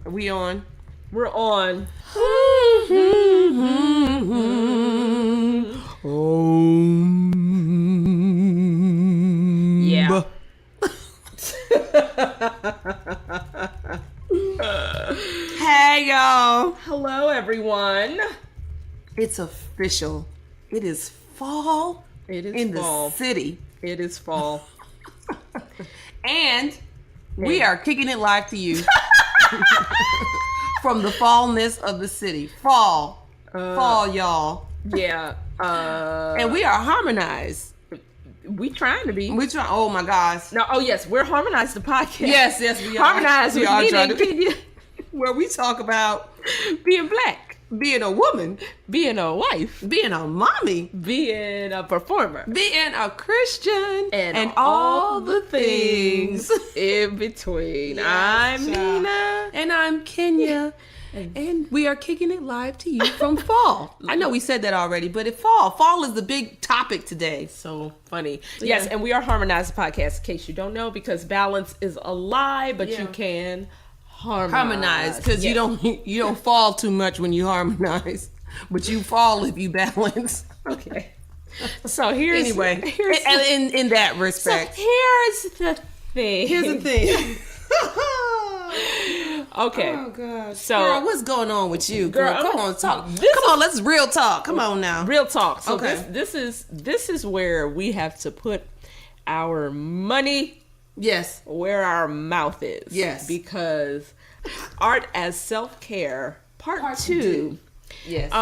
Are we on? We're on. Yeah. Hey, y'all. Hello, everyone. It's official. It is fall It is in fall. the city. It is fall. And we are kicking it live to you from the fallness of the city. Fall, y'all. Yeah. And we are harmonized. We trying to be. We try. Oh my gosh. No. Oh yes, we're Harmonized the podcast. Yes, we are. Harmonized. We are trying to be where we talk about being black, being a woman, being a wife, being a mommy, being a performer, being a Christian, and all the things in between. Yes, I'm child. Nina. And I'm Kenya. And we are kicking it live to you from fall. I know we said that already, but fall is the big topic today. So funny. Yes, and we are Harmonized the podcast, in case you don't know, because balance is a lie, but you can harmonize. Because you don't fall too much when you harmonize, but you fall if you balance. Okay. So here's in that respect. So here's the thing. Here's the thing. Okay. Oh gosh. So, girl, what's going on with you, girl? Come on, talk. Let's real talk. Come on now. Real talk. So okay. this is where we have to put our money where our mouth is. Yes. Because art as self-care part 2. Yes.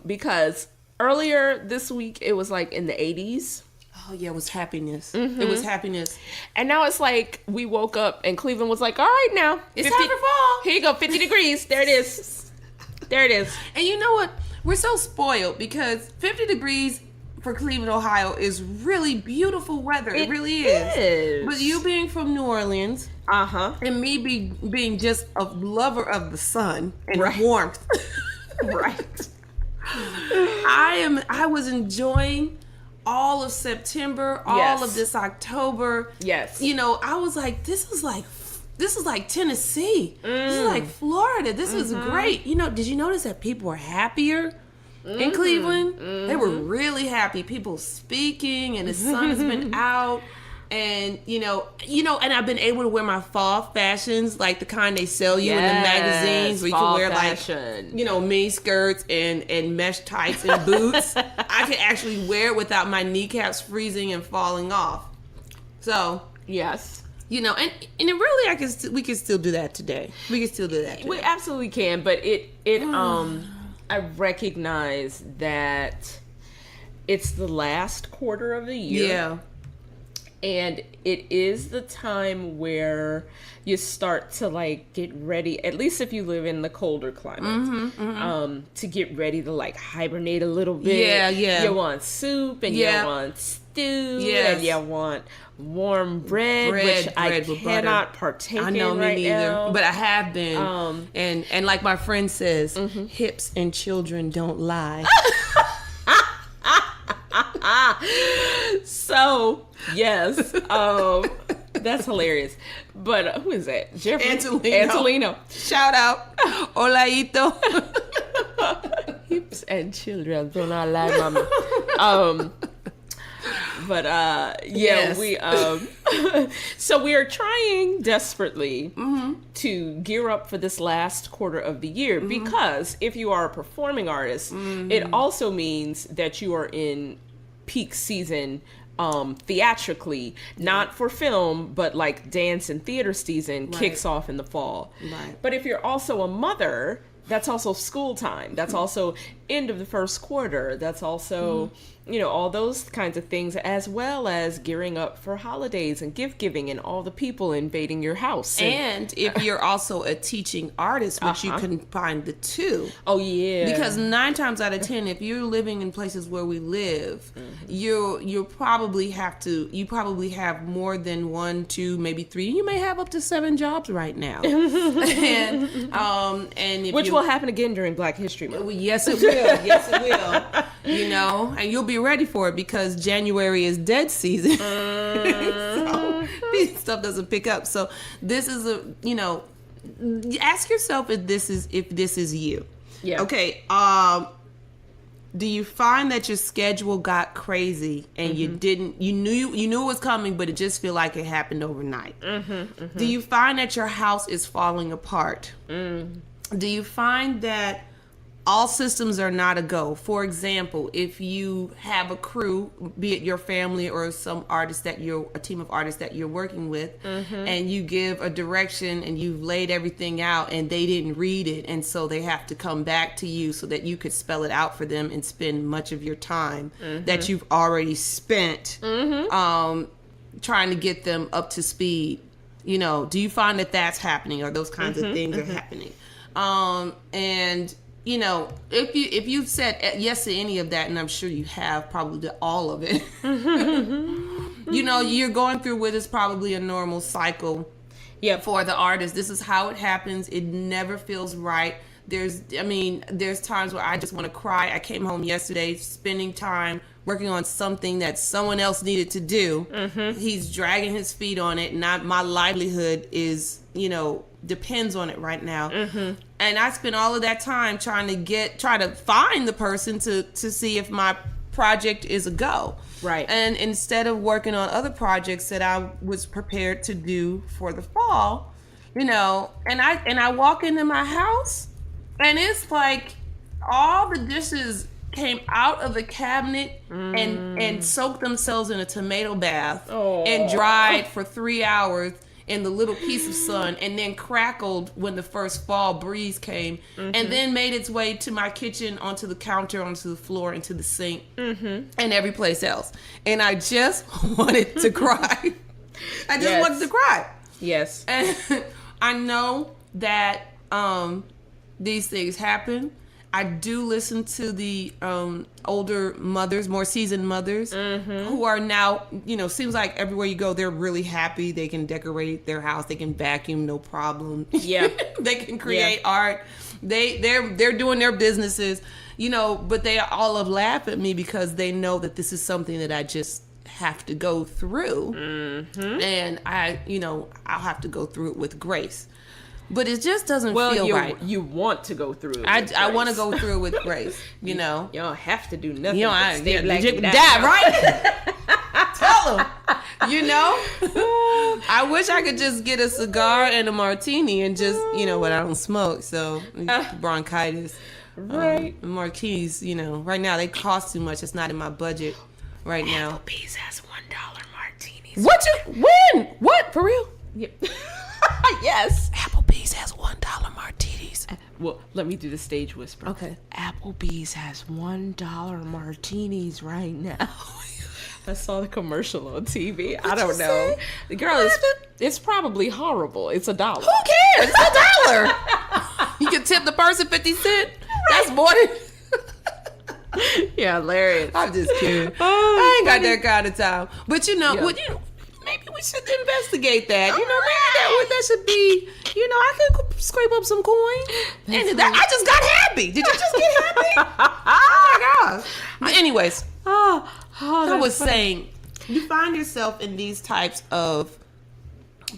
Because earlier this week it was like in the 80s. Oh yeah, it was happiness. Mm-hmm. It was happiness. And now it's like we woke up and Cleveland was like, all right now. It's time for fall. Here you go, 50 degrees. There it is. There it is. And you know what? We're so spoiled because 50 degrees for Cleveland, Ohio is really beautiful weather. It really is. But you being from New Orleans, and me being just a lover of the sun and warmth. Right. I was enjoying all of September, all of this October. Yes. You know, I was like, this is like Tennessee. This is like Florida. This is great. You know, did you notice that people were happier in Cleveland? They were really happy. People speaking, and the sun has been out. And you know, and I've been able to wear my fall fashions, like the kind they sell you in the magazines, where you can wear fashion. Like, mini skirts and mesh tights and boots. I can actually wear it without my kneecaps freezing and falling off. So yes, and it really, we can still do that today. We can still do that today. We absolutely can, but I recognize that it's the last quarter of the year. Yeah. And it is the time where you start to like get ready, at least if you live in the colder climate, to get ready to like hibernate a little bit. Yeah. You want soup and you want stew and you want warm bread, which I cannot partake in right now. I know, me neither. But I have been. And like my friend says, hips and children don't lie. So yes, that's hilarious. But who is that? Jeffrey Antolino. Shout out, Olaito. Hips and children do not lie, mama. Yes. We so we are trying desperately to gear up for this last quarter of the year, because if you are a performing artist, it also means that you are in peak season theatrically, not for film, but like dance and theater season kicks off in the fall. Right. But if you're also a mother, that's also school time. That's also end of the first quarter. That's also, all those kinds of things, as well as gearing up for holidays and gift giving and all the people invading your house. And if you're also a teaching artist, which you can find the two. Oh, yeah. Because 9 times out of 10, if you're living in places where we live, you probably have more than 1, 2, maybe 3. You may have up to 7 jobs right now. and if which will happen again during Black History Month. Yes, it will. Yes, it will. And you'll be ready for it because January is dead season. So stuff doesn't pick up. So this is ask yourself if this is you. Yeah. Okay. Do you find that your schedule got crazy and you knew it was coming, but it just feel like it happened overnight? Do you find that your house is falling apart? Do you find that all systems are not a go? For example, if you have a crew, be it your family or some artist a team of artists that you're working with, and you give a direction and you've laid everything out and they didn't read it, and so they have to come back to you so that you could spell it out for them and spend much of your time that you've already spent trying to get them up to speed. You know, do you find that that's happening, or those kinds of things are happening? And you know, if you've said yes to any of that, and I'm sure you have, probably to all of it, you know, you're going through what is probably a normal cycle for the artist. This is how it happens. It never feels right. There's times where I just want to cry. I came home yesterday spending time working on something that someone else needed to do. He's dragging his feet on it, and my livelihood is, you know, depends on it right now. And I spent all of that time trying to find the person to see if my project is a go. Right. And instead of working on other projects that I was prepared to do for the fall, you know, and I walk into my house and it's like all the dishes came out of the cabinet and soaked themselves in a tomato bath and dried for 3 hours in the little piece of sun, and then crackled when the first fall breeze came, and then made its way to my kitchen, onto the counter, onto the floor, into the sink, and every place else. And I just wanted to cry. I just wanted to cry. Yes. And I know that these things happen. I do listen to the older mothers, more seasoned mothers, who are now, you know, seems like everywhere you go, they're really happy. They can decorate their house. They can vacuum, no problem. Yeah. They can create art. They're doing their businesses, you know, but they all laugh at me because they know that this is something that I just have to go through. And I'll have to go through it with grace. But it just doesn't feel right. You want to go through it. I want to go through it with grace. You know, you don't have to do nothing. You know, die, right? Tell them. You know, I wish I could just get a cigar and a martini and just, you know, but I don't smoke, so bronchitis. Right. Martinis, you know, right now they cost too much. It's not in my budget right now. Applebee's has $1 martinis. What? For real? Yeah. Yes. Applebee's has $1 martinis. Well, let me do the stage whisper. Okay. Applebee's has $1 martinis right now. I saw the commercial on TV. I don't know. The girl it's probably horrible. It's $1. Who cares? It's $1. You can tip the person 50 cents. That's more than yeah, hilarious. I'm just kidding. I ain't got that kind of time. But you know, maybe we should investigate that. You know, maybe that should be, you know, I could scrape up some coin. And I just got happy. Did you just get happy? Oh my gosh. But anyways, I was saying, you find yourself in these types of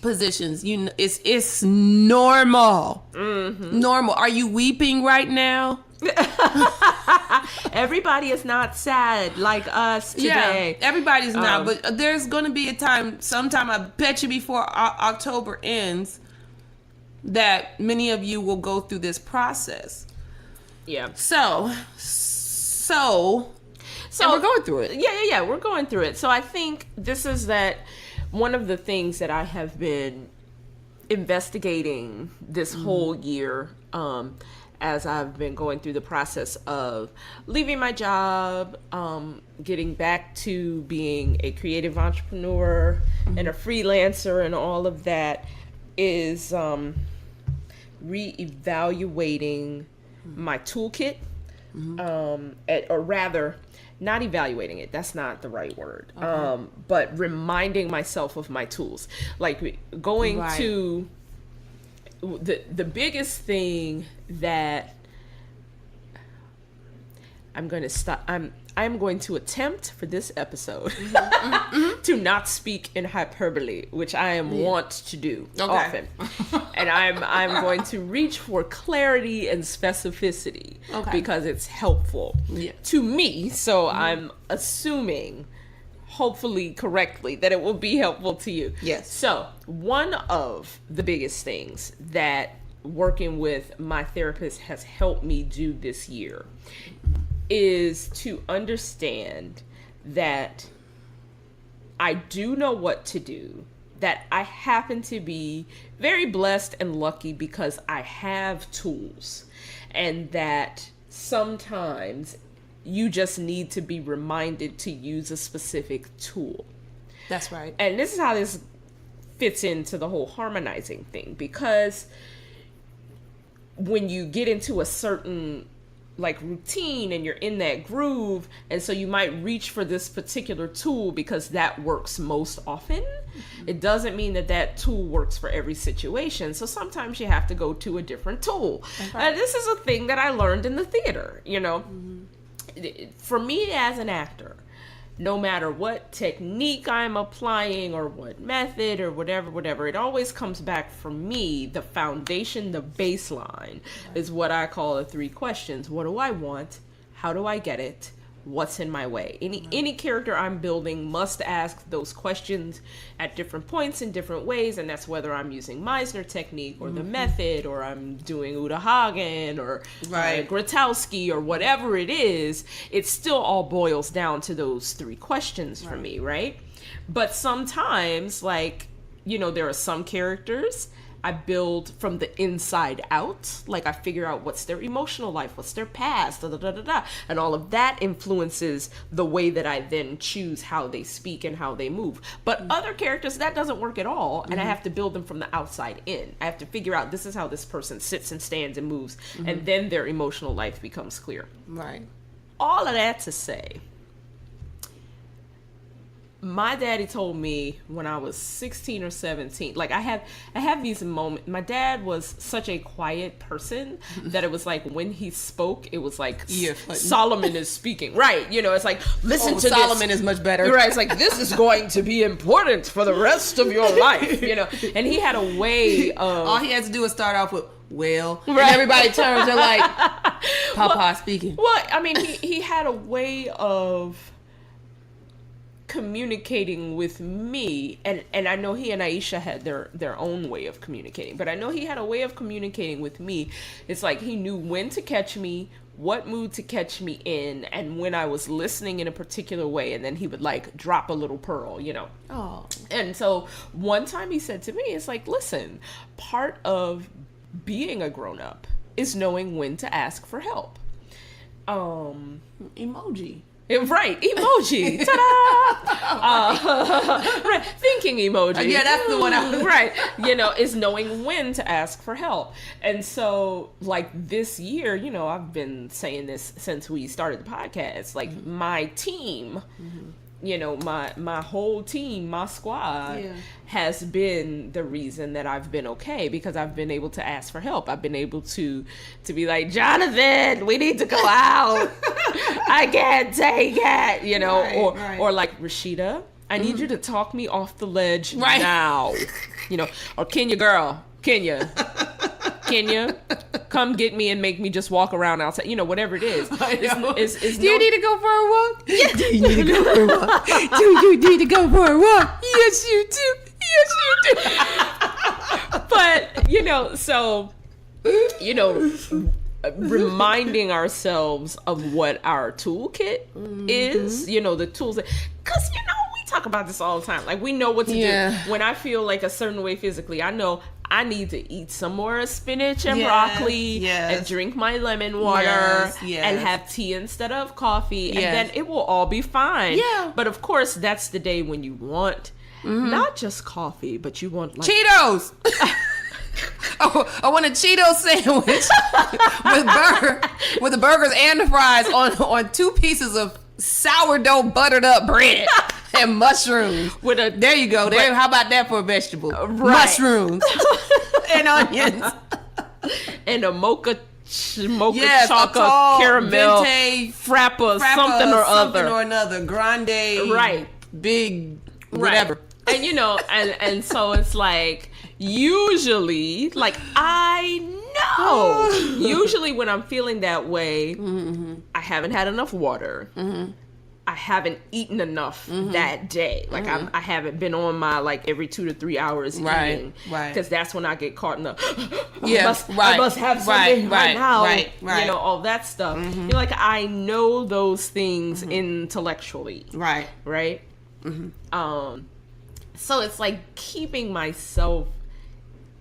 positions. You know, it's normal. Normal. Are you weeping right now? Everybody is not sad like us today. Yeah, everybody's not, but there's going to be a time, sometime, I bet you before October ends, that many of you will go through this process. Yeah. So we're going through it. Yeah, we're going through it. So I think this is that one of the things that I have been investigating this whole year, as I've been going through the process of leaving my job, getting back to being a creative entrepreneur and a freelancer and all of that, is reevaluating my toolkit, or rather, not evaluating it. That's not the right word. But reminding myself of my tools, like going to the biggest thing that I'm going to stop. I'm going to attempt for this episode to not speak in hyperbole, which I am wont to do often. And I'm going to reach for clarity and specificity because it's helpful to me. So I'm assuming, hopefully correctly, that it will be helpful to you. Yes. So one of the biggest things that working with my therapist has helped me do this year is to understand that I do know what to do, that I happen to be very blessed and lucky because I have tools, and that sometimes you just need to be reminded to use a specific tool. That's right. And this is how this fits into the whole harmonizing thing, because when you get into a certain like routine and you're in that groove, and so you might reach for this particular tool because that works most often, it doesn't mean that that tool works for every situation. So sometimes you have to go to a different tool. This is a thing that I learned in the theater, you know. For me as an actor, no matter what technique I'm applying or what method or whatever, it always comes back for me. The foundation, the baseline is what I call the 3 questions. What do I want? How do I get it? What's in my way? Any character I'm building must ask those questions at different points in different ways, and that's whether I'm using Meisner technique or the method, or I'm doing Uta Hagen or Grotowski or whatever it is. It still all boils down to those 3 questions for me, right? But sometimes, like, you know, there are some characters I build from the inside out. Like, I figure out what's their emotional life, what's their past, and all of that influences the way that I then choose how they speak and how they move. But other characters, that doesn't work at all, and I have to build them from the outside in. I have to figure out this is how this person sits and stands and moves, and then their emotional life becomes clear. Right. All of that to say, my daddy told me when I was 16 or 17, like I have these moments. My dad was such a quiet person that it was like when he spoke, it was like Solomon is speaking. Right. You know, it's like, listen to Solomon this. Is much better. Right. It's like, this is going to be important for the rest of your life, you know. And he had a way of... All he has to do is start off with, and everybody turns and like, Papa speaking. Well, I mean, he had a way of communicating with me, and I know he and Aisha had their own way of communicating, but I know he had a way of communicating with me. It's like he knew when to catch me, what mood to catch me in, and when I was listening in a particular way, and then he would like drop a little pearl, you know. Oh. And so one time he said to me, it's like, listen, part of being a grown-up is knowing when to ask for help. Emoji. Right, emoji. Ta-da! Right, thinking emoji. Yeah, that's the one. Right, you know, is knowing when to ask for help. And so, like this year, you know, I've been saying this since we started the podcast. Like my team, you know, my whole team, my squad, has been the reason that I've been okay, because I've been able to ask for help. I've been able to be like, Jonathan, we need to go out. I can't take it, you know, or like, Rashida, I need you to talk me off the ledge now, you know, or Kenya, come get me and make me just walk around outside, you know, whatever it is. Do you need to go for a walk? Yeah. Do you need to go for a walk? Do you need to go for a walk? Yes, you do. Yes, you do. But, you know, so, you know, reminding ourselves of what our toolkit is, you know, the tools that, because, you know, we talk about this all the time. Like, we know what to do. When I feel like a certain way physically, I know I need to eat some more spinach and broccoli and drink my lemon water and have tea instead of coffee, and then it will all be fine. Yeah. But of course, that's the day when you want not just coffee, but you want like Cheetos. I want a Cheeto sandwich with the burgers and the fries on 2 pieces of sourdough buttered up bread and mushrooms. There you go. There. How about that for a vegetable? Mushrooms and onions and a mocha mocha-frappa caramel frappa something or another grande right big whatever right. And and so it's like usually like I know usually when I'm feeling that way I haven't had enough water. I haven't eaten enough that day. Like I haven't been on my like every 2 to 3 hours eating. Right. Because that's when I get caught in the I must have something right now. Right. All that stuff. Like I know those things intellectually. Right. Right. So it's like keeping myself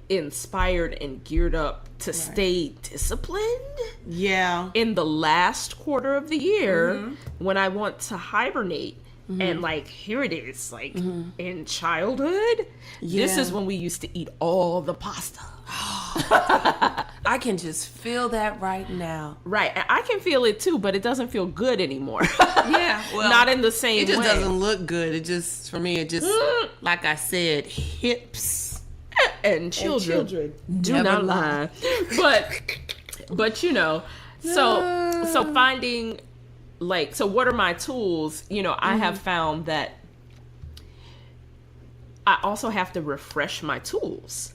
inspired and geared up to stay disciplined. Yeah. In the last quarter of the year when I want to hibernate. And like here it is, like in childhood, this is when we used to eat all the pasta. I can just feel that right now. Right. I can feel it too, but it doesn't feel good anymore. Well, not in the same way. It just doesn't look good. It just, for me, it just, like I said, hips. And children do not lie. But so finding like, so what are my tools? I have found that I also have to refresh my tools.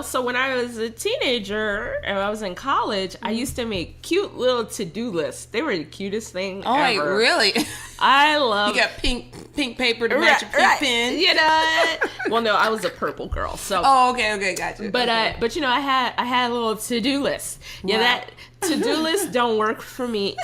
So when I was a teenager and I was in college, I used to make cute little to-do lists. They were the cutest thing ever. Wait, really? I love. You got pink paper to match your pink pen. Well, no, I was a purple girl. So. Oh, okay, gotcha. But I had a little to-do list. Yeah, that to-do list don't work for me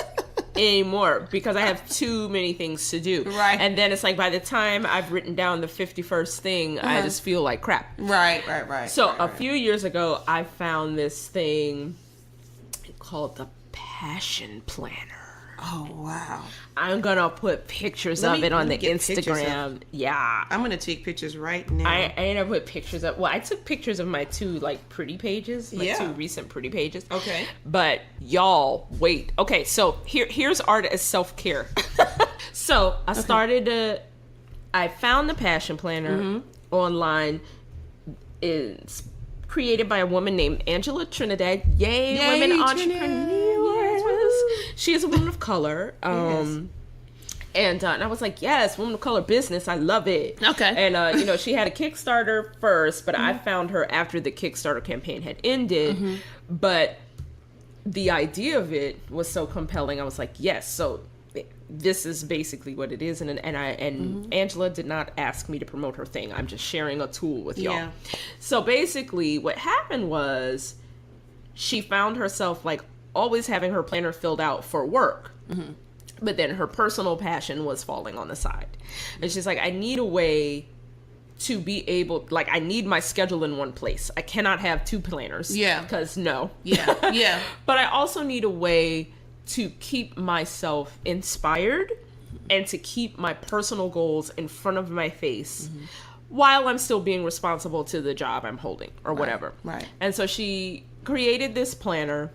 anymore because I have too many things to do. Right. And then it's like by the time I've written down the 51st thing, I just feel like crap. Right. So a few years ago, I found this thing called the Passion Planner. Oh, wow. I'm going to put pictures of it on the Instagram. Yeah. I'm going to take pictures right now. I ain't gonna put pictures of, I took pictures of my two like pretty pages, my two recent pretty pages. Okay. But y'all, wait. Okay, so here's art as self-care. So I found the Passion Planner online. It's created by a woman named Angela Trinidad. Yay women entrepreneurs. She is a woman of color. And I was like, yes, woman of color business. I love it. Okay. And, she had a Kickstarter first, but I found her after the Kickstarter campaign had ended. But the idea of it was so compelling. I was like, yes. So this is basically what it is. And Angela did not ask me to promote her thing. I'm just sharing a tool with y'all. So basically what happened was she found herself like always having her planner filled out for work. But then her personal passion was falling on the side. And she's like, I need a way to be able, like, I need my schedule in one place. I cannot have two planners. Yeah. Because no. Yeah. But I also need a way to keep myself inspired and to keep my personal goals in front of my face while I'm still being responsible to the job I'm holding or whatever. Right. And so she created this planner.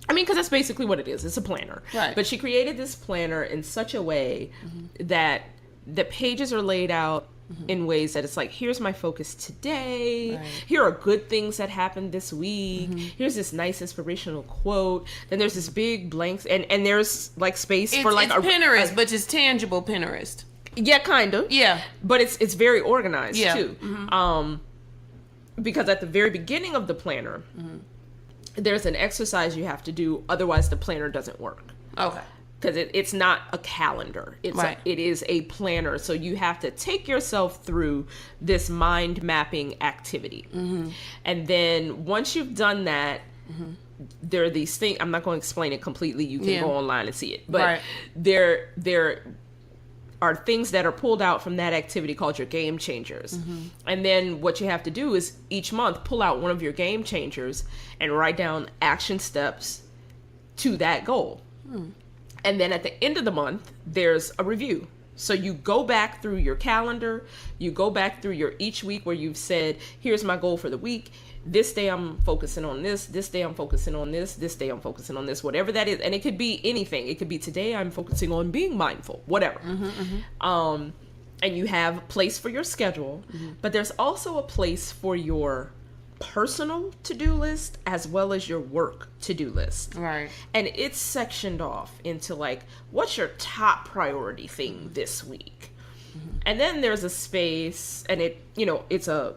I mean, because that's basically what it is. It's a planner. Right. But she created this planner in such a way that the pages are laid out in ways that it's like, here's my focus today. Right. Here are good things that happened this week. Here's this nice inspirational quote. Then there's this big blank, and there's like space for like it's Pinterest, but it's tangible Pinterest. Yeah, kind of. Yeah. But it's very organized too. Because at the very beginning of the planner, there's an exercise you have to do, otherwise the planner doesn't work. Okay. Because it's not a calendar. It is a planner. So you have to take yourself through this mind mapping activity. And then once you've done that, there are these things, I'm not going to explain it completely. You can go online and see it. But there are things that are pulled out from that activity called your game changers. And then what you have to do is each month pull out one of your game changers and write down action steps to that goal. And then at the end of the month, there's a review. So you go back through your calendar, you go back through your each week where you've said, here's my goal for the week. This day I'm focusing on this. This day I'm focusing on this. This day I'm focusing on this, whatever that is. And it could be anything. It could be today I'm focusing on being mindful, whatever. And you have a place for your schedule, but there's also a place for your personal to-do list as well as your work to-do list. Right. And it's sectioned off into like, what's your top priority thing this week? And then there's a space, and it's a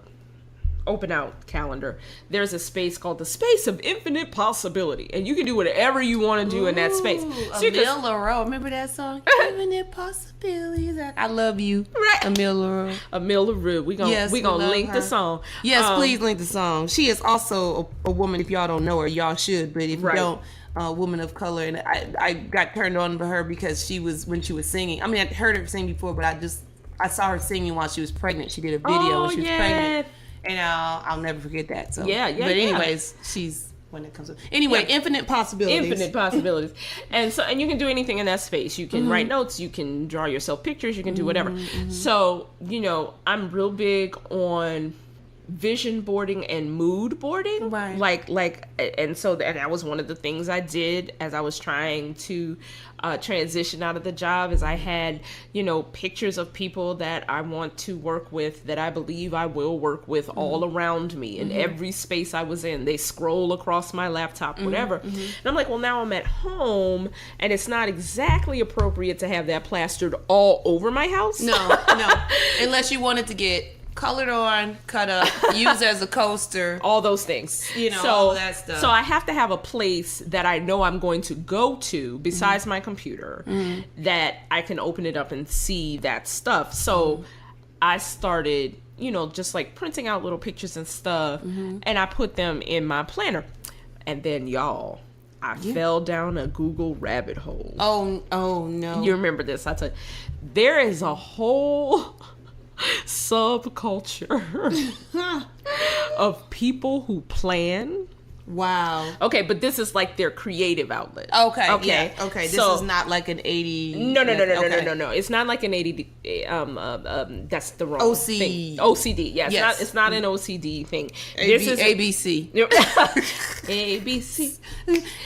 open out calendar. There's a space called the space of infinite possibility, and you can do whatever you want to do in that space. So Amel Larrieux, remember that song? Infinite possibilities. I love you, right? Amel Larrieux. Amel Larrieux. We gonna link the song. Yes, please link the song. She is also a woman. If y'all don't know her, y'all should. But if you don't, a woman of color, and I got turned on to her because when she was singing. I mean, I'd heard her sing before, but I saw her singing while she was pregnant. She did a video when she was pregnant. And I'll never forget that. So But anyways, she's when it comes up. Anyway, infinite possibilities. Infinite possibilities. And you can do anything in that space. You can write notes, you can draw yourself pictures, you can do whatever. So, I'm real big on vision boarding and mood boarding. Right. And that was one of the things I did as I was trying to transition out of the job, is I had, pictures of people that I want to work with, that I believe I will work with all around me in every space I was in. They scroll across my laptop, whatever. And I'm like, well, now I'm at home and it's not exactly appropriate to have that plastered all over my house. No. Unless you wanted to get colored on, cut up, used as a coaster, all those things, all that stuff. So I have to have a place that I know I'm going to go to besides my computer, that I can open it up and see that stuff. So I started, just like printing out little pictures and stuff, and I put them in my planner. And then y'all, I fell down a Google rabbit hole. Oh no. You remember this? I tell you, there is a whole subculture of people who plan. Wow. Okay, but this is like their creative outlet. Okay. Yeah. Okay. This is not like an 80. No. It's not like an 80. That's the wrong thing. OCD. Yeah. It's not an OCD thing. This is ABC. ABC.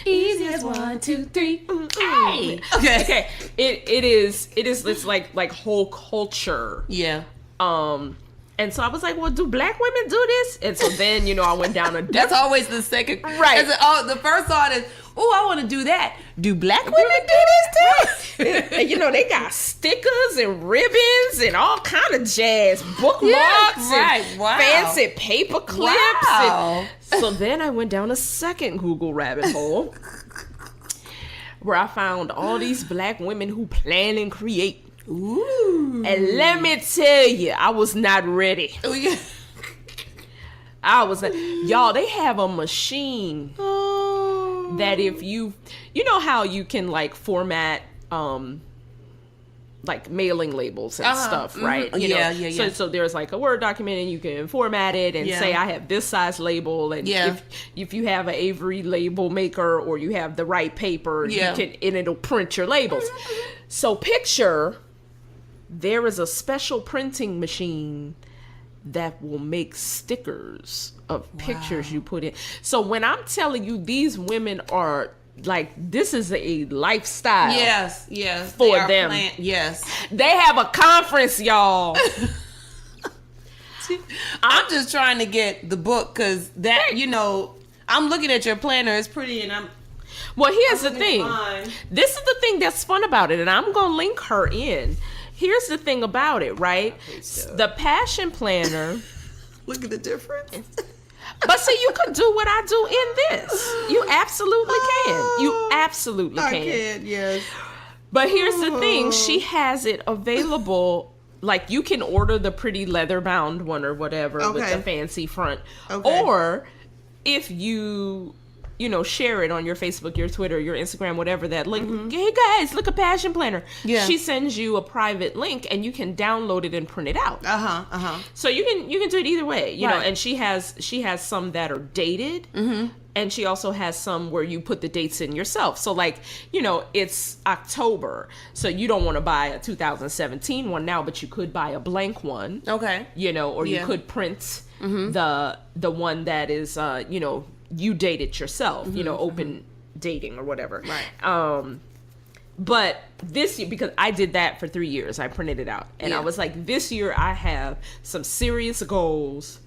Easy as 1, 2, 3. Hey. Okay. It's like whole culture. Yeah. And so I was like, well, do black women do this? And so then, I went down a That's always the second. Right. The first thought is, I want to do that. Do black women do this too? And, they got stickers and ribbons and all kind of jazz, bookmarks and fancy paper clips. Wow. And so then I went down a second Google rabbit hole where I found all these black women who plan and create. Ooh. And let me tell you, I was not ready. Oh, yeah. I was like, y'all, they have a machine that if you know how you can like format like mailing labels and stuff, right? Yeah. So there's like a Word document and you can format it and say I have this size label, and if you have an Avery label maker or you have the right paper, you can, and it'll print your labels. So picture, there is a special printing machine that will make stickers of pictures you put in. So when I'm telling you, these women are like, this is a lifestyle. Yes. For them. Yes. They have a conference, y'all. I'm just trying to get the book because that, I'm looking at your planner. It's pretty, and Well, here's the thing. This is the thing that's fun about it, and I'm going to link her in. Here's the thing about it, right? The Passion Planner. Look at the difference. But see, you could do what I do in this. You absolutely can. You absolutely can. I can, yes. But here's the thing. She has it available. Like, you can order the pretty leather-bound one or whatever with the fancy front. Okay. Or if you share it on your Facebook, your Twitter, your Instagram, whatever, that link. Hey guys, look, a Passion Planner. Yeah. She sends you a private link and you can download it and print it out. So you can do it either way, you know. And she has some that are dated, and she also has some where you put the dates in yourself. So like, it's October, so you don't want to buy a 2017 one now, but you could buy a blank one. Okay. Or you could print the one that is you date it yourself, open dating or whatever. Right. But this year, because I did that for 3 years, I printed it out. And I was like, this year I have some serious goals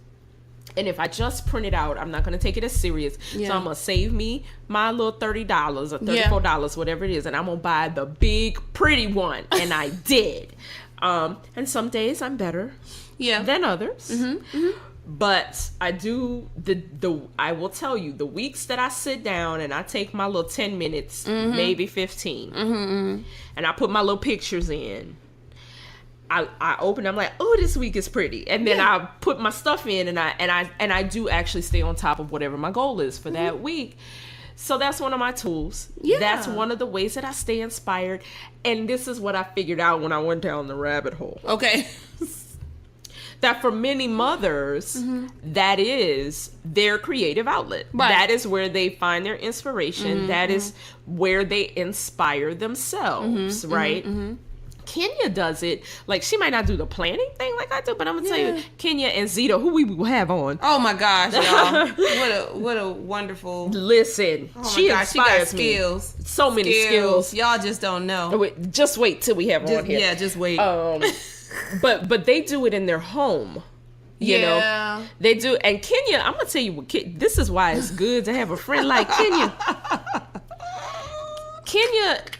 And if I just print it out, I'm not going to take it as serious. Yeah. So I'm going to save me my little $30 or $34, whatever it is. And I'm going to buy the big, pretty one. And I did. And some days I'm better than others. But I do, I will tell you, the weeks that I sit down and I take my little 10 minutes, maybe 15, and I put my little pictures in. I open. I'm like, oh, this week is pretty, and then I put my stuff in, and I do actually stay on top of whatever my goal is for that week. So that's one of my tools. Yeah. That's one of the ways that I stay inspired, and this is what I figured out when I went down the rabbit hole. Okay. That for many mothers, that is their creative outlet. Right. That is where they find their inspiration. That is where they inspire themselves, right? Kenya does it. Like, she might not do the planning thing like I do, but I'm gonna tell you, Kenya and Zeta, who we will have on. Oh my gosh, y'all! what a wonderful. Listen, she inspires me. Skills, so many skills. Y'all just don't know. Just wait till we have her on here. Yeah, just wait. But they do it in their home. You know, they do. And Kenya, I'm gonna tell you what. This is why it's good to have a friend like Kenya.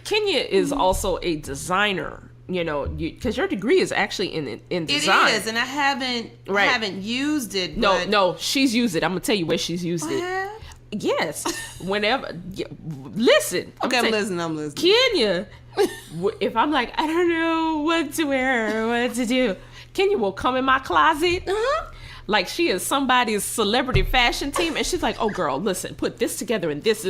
Kenya is also a designer. You know, because your degree is actually in design. It is, and I haven't used it. But... No, she's used it. I'm gonna tell you where she's used it. Yes, whenever. Listen. Okay, I'm listening. Kenya, if I'm like, I don't know what to wear or what to do, Kenya will come in my closet. Like she is somebody's celebrity fashion team, and she's like, "Oh, girl, listen, put this together and this.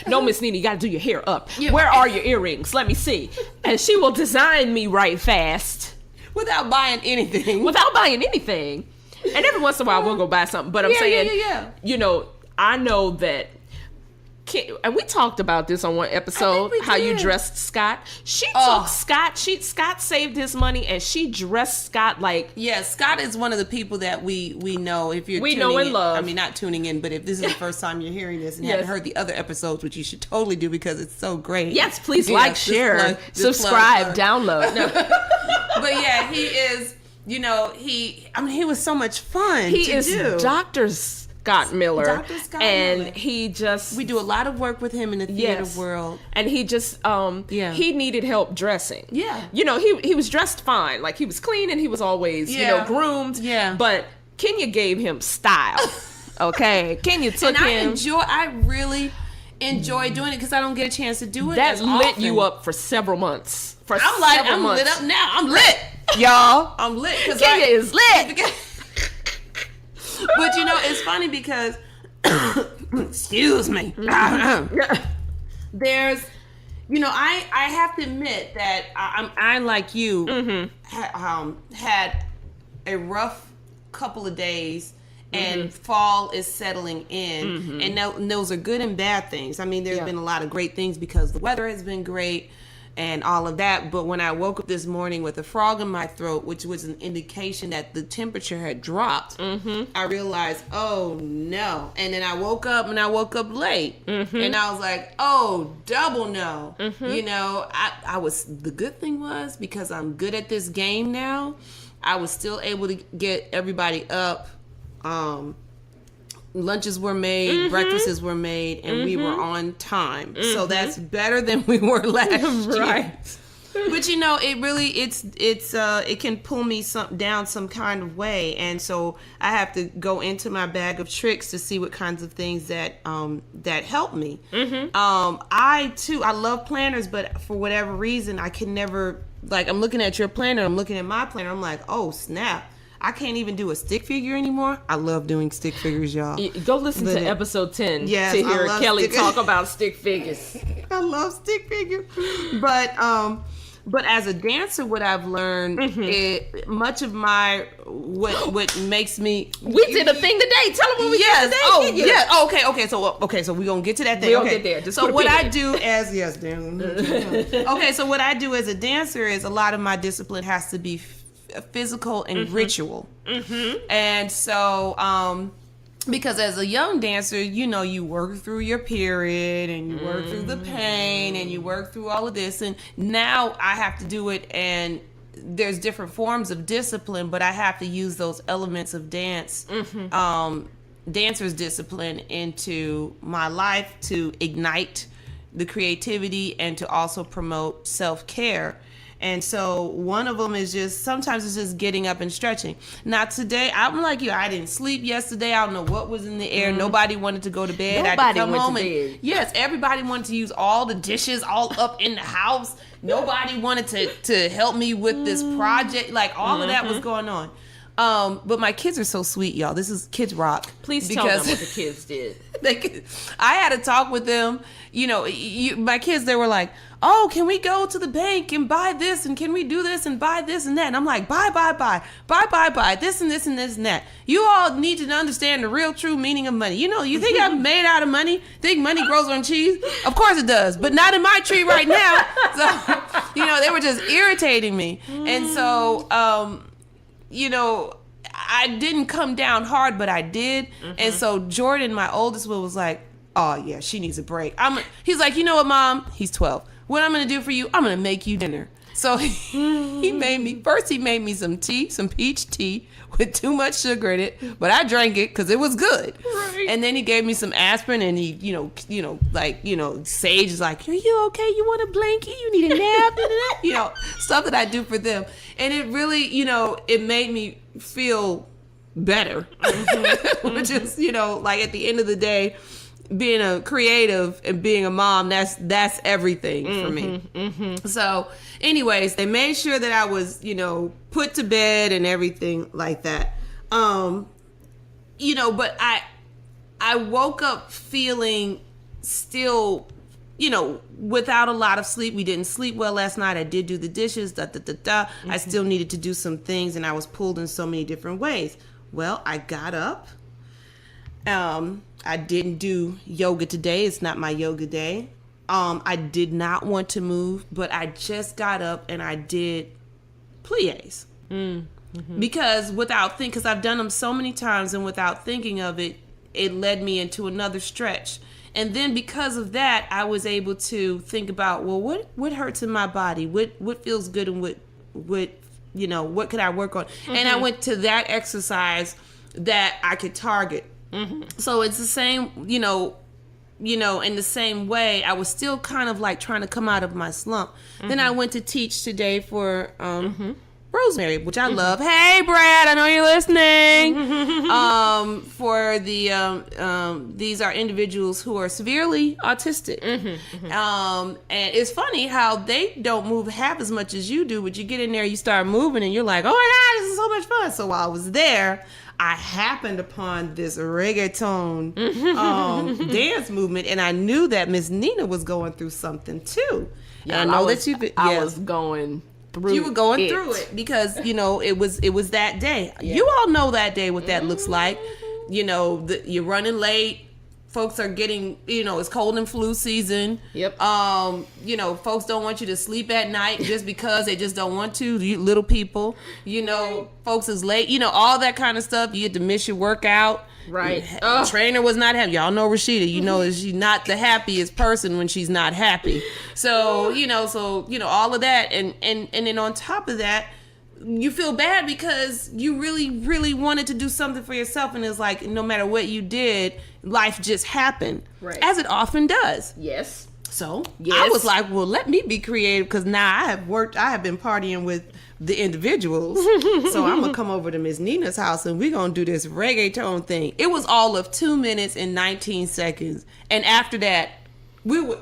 No, Miss Nene, you got to do your hair up. Where are your earrings? Let me see." And she will design me right fast without buying anything. And every once in a while, we'll go buy something. But I'm saying, you know, I know that. And we talked about this on one episode, how you dressed Scott. She took Scott. Scott saved his money, and she dressed Scott like. Yeah, Scott is one of the people that we know. If you're love. I mean, not tuning in, but if this is the first time you're hearing this and haven't heard the other episodes, which you should totally do because it's so great. Yes, please like, share, subscribe, download. No. But yeah, he is. You know, he was so much fun. He is Dr. Scott Miller. He just... We do a lot of work with him in the theater world. And he just... He needed help dressing. Yeah. You know, he was dressed fine. Like, he was clean and he was always, groomed. Yeah. But Kenya gave him style. Okay? Kenya took him... I really enjoy doing it because I don't get a chance to do it That lit you up for several months. I'm lit up now. I'm lit. Y'all. I'm lit. Kenya is lit. But you know, it's funny because, excuse me, there's, you know, I have to admit that I like you, had a rough couple of days, and fall is settling in, and those are good and bad things. I mean, there's been a lot of great things because the weather has been great and all of that, but when I woke up this morning with a frog in my throat, which was an indication that the temperature had dropped, I realized, oh no. And then I woke up late, and I was like, oh, double no. You know, I was, the good thing was, because I'm good at this game now, I was still able to get everybody up. Lunches were made, breakfasts were made, and we were on time. So that's better than we were last year. But you know, it really it can pull me down some kind of way, and so I have to go into my bag of tricks to see what kinds of things that help me. I love planners, but for whatever reason I can never, like, I'm looking at your planner, I'm looking at my planner, I'm like, oh snap, I can't even do a stick figure anymore. I love doing stick figures, y'all. Go listen to episode 10 to hear Kelly talk about stick figures. I love stick figures. But as a dancer, what I've learned, much of my what makes me. We did a thing today. Tell them what we did today. Oh yeah. Oh, okay. So we're gonna get to that thing. We're gonna get there. Just so what I do as okay. So what I do as a dancer is a lot of my discipline has to be physical and ritual. And so because as a young dancer, you know, you work through your period and you work through the pain and you work through all of this, and now I have to do it and there's different forms of discipline, but I have to use those elements of dance, dancer's discipline into my life to ignite the creativity and to also promote self-care. And so one of them is just, sometimes it's just getting up and stretching. Now today, I'm like you, I didn't sleep yesterday. I don't know what was in the air. Nobody wanted to go to bed. Nobody I come went home to and, bed. yes, everybody wanted to use all the dishes all up in the house. Nobody wanted to help me with this project. Like all of that was going on. But my kids are so sweet, y'all. This is Kids Rock. Please tell them what the kids did. I had to talk with them. You know, my kids, they were like, oh, can we go to the bank and buy this? And can we do this and buy this and that? And I'm like, buy, this and this and this and that. You all need to understand the real true meaning of money. You know, you think I'm made out of money? Think money grows on trees? Of course it does, but not in my tree right now. So, you know, they were just irritating me. And so, you know, I didn't come down hard, but I did. And so Jordan, my oldest one, was like, oh yeah, she needs a break. He's like, you know what, Mom? He's 12. What I'm going to do for you, I'm going to make you dinner. So he made me some tea, some peach tea with too much sugar in it, but I drank it because it was good. Right. And then he gave me some aspirin, and he, Sage is like, are you okay? You want a blanket? You need a nap? Stuff that I do for them. And it really, it made me feel better, which is, like at the end of the day, being a creative and being a mom, that's everything for me. So anyways, they made sure that I was, put to bed and everything like that. But I woke up feeling still, without a lot of sleep. We didn't sleep well last night. I did do the dishes, I still needed to do some things, and I was pulled in so many different ways. Well, I got up. I didn't do yoga today. It's not my yoga day. I did not want to move, but I just got up and I did plies. Because because I've done them so many times, and without thinking of it, it led me into another stretch. And then because of that, I was able to think about, well, what hurts in my body? What feels good, and what could I work on? And I went to that exercise that I could target. So it's the same, in the same way, I was still kind of like trying to come out of my slump. Then I went to teach today for Rosemary, which I love. Hey, Brad, I know you're listening. For these are individuals who are severely autistic. And it's funny how they don't move half as much as you do, but you get in there, you start moving, and you're like, oh my God, this is so much fun. So while I was there, I happened upon this reggaeton dance movement, and I knew that Miss Nina was going through something too. Yeah, and I know that I was going through. You were going through it because it was that day. Yeah. You all know that day what that looks like. You're running late. Folks are getting, it's cold and flu season. Yep. Folks don't want you to sleep at night just because they just don't want to. You little people, folks is late, all that kind of stuff. You get to miss your workout. Right. Trainer was not happy. Y'all know Rashida, she's not the happiest person when she's not happy. So, all of that. And then on top of that, you feel bad because you really, really wanted to do something for yourself, and it's like no matter what you did, life just happened, right? As it often does. Yes. So I was like, well, let me be creative, because now I have been partying with the individuals, so I'm gonna come over to Miss Nina's house and we're gonna do this reggaeton thing. It was all of 2 minutes and 19 seconds, and after that, we were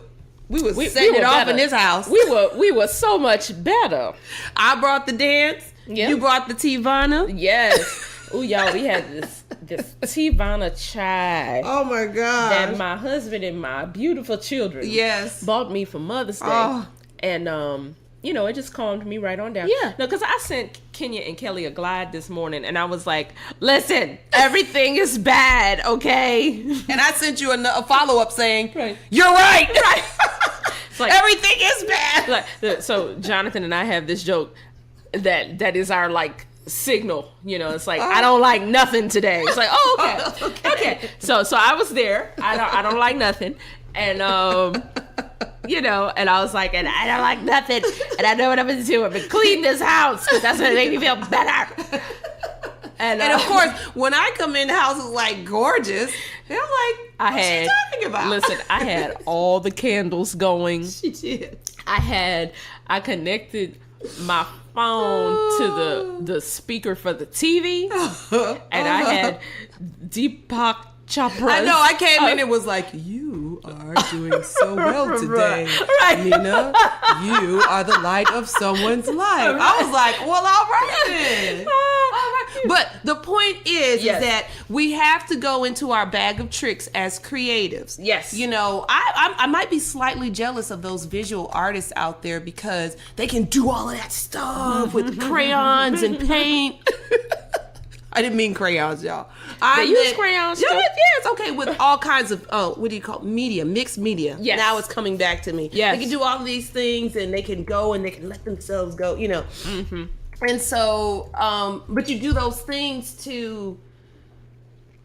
setting it off better in this house. We were so much better. I brought the dance. Yep. You brought the Tivana. Yes. Oh, y'all, we had this Tivana chai. Oh my God. That my husband and my beautiful children bought me for Mother's Day. Oh. And it just calmed me right on down. Yeah. No, because I sent Kenya and Kelly a Glide this morning, and I was like, listen, everything is bad, okay? And I sent you a follow-up saying, right. You're right. Right. It's like, everything is bad. So Jonathan and I have this joke that is our signal. It's like, I don't like nothing today. It's like, okay. So I was there. I don't like nothing. And You know, and I was like, and I don't like nothing, and I know what I'm going to do. I'm going to clean this house because that's going to make me feel better. And of course, when I come in, the house is like gorgeous. And I'm like, what's she talking about? Listen, I had all the candles going. She did. I connected my phone to the speaker for the TV, and I had Deepak Chopra. I know. I came in and was like, "You are doing so well today, Nina. You are the light of someone's life." I was like, "Well, all right then." But the point is that we have to go into our bag of tricks as creatives. Yes. You know, I might be slightly jealous of those visual artists out there because they can do all of that stuff with crayons and paint. I didn't mean crayons, y'all. They use crayons too. Yeah, it's okay with all kinds of, what do you call it? Media, mixed media. Yes. Now it's coming back to me. Yes. They can do all of these things and they can go and they can let themselves go, you know. Mm-hmm. And so, but you do those things